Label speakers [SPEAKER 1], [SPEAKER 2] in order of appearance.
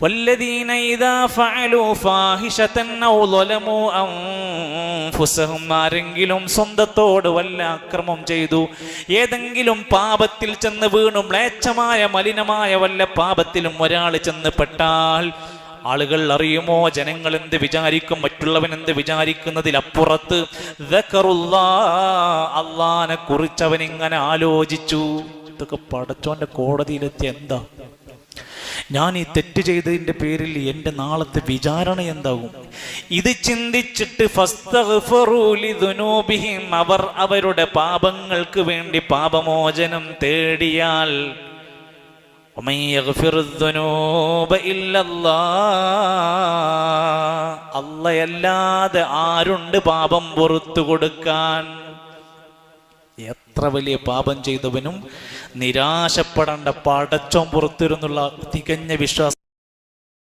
[SPEAKER 1] വല്ലദീന ഇദാ ഫഅലൂ ഫാഹിശതൻ ഔ ളലമൂ അൻഫുസഹും, ആരെങ്കിലും സ്വന്തത്തോട് വല്ല അക്രമം ചെയ്തു, ഏതെങ്കിലും പാപത്തിൽ ചെന്ന് വീണു, മ്ലേച്ഛമായ മലിനമായ വല്ല പാപത്തിലും ഒരാൾ ചെന്ന് പെട്ടാൽ, ആളുകൾ അറിയുമോ, ജനങ്ങൾ എന്ത് വിചാരിക്കും, മറ്റുള്ളവൻ എന്ത് വിചാരിക്കുന്നതിലപ്പുറത്ത് അള്ളാനെ കുറിച്ച് അവൻ ഇങ്ങനെ ആലോചിച്ചു. ഇതൊക്കെ പടച്ചോന്റെ കോടതിയിലെത്തിയ എന്താ? ഞാൻ ഈ തെറ്റ് ചെയ്തതിൻ്റെ പേരിൽ എൻ്റെ നാളത്തെ വിചാരണ എന്താകും? ഇത് ചിന്തിച്ചിട്ട് ഫസ്തഗ്ഫറൂ ലിദുനൂബിഹിം, അവർ അവരുടെ പാപങ്ങൾക്ക് വേണ്ടി പാപമോചനം തേടിയാൽ, അല്ലാതെ ആരുണ്ട് പാപം പുറത്തു കൊടുക്കാൻ? എത്ര വലിയ പാപം ചെയ്തവനും നിരാശപ്പെടേണ്ട, പടച്ചോൻ പുറത്തിരുന്നുള്ള തികഞ്ഞ വിശ്വാസം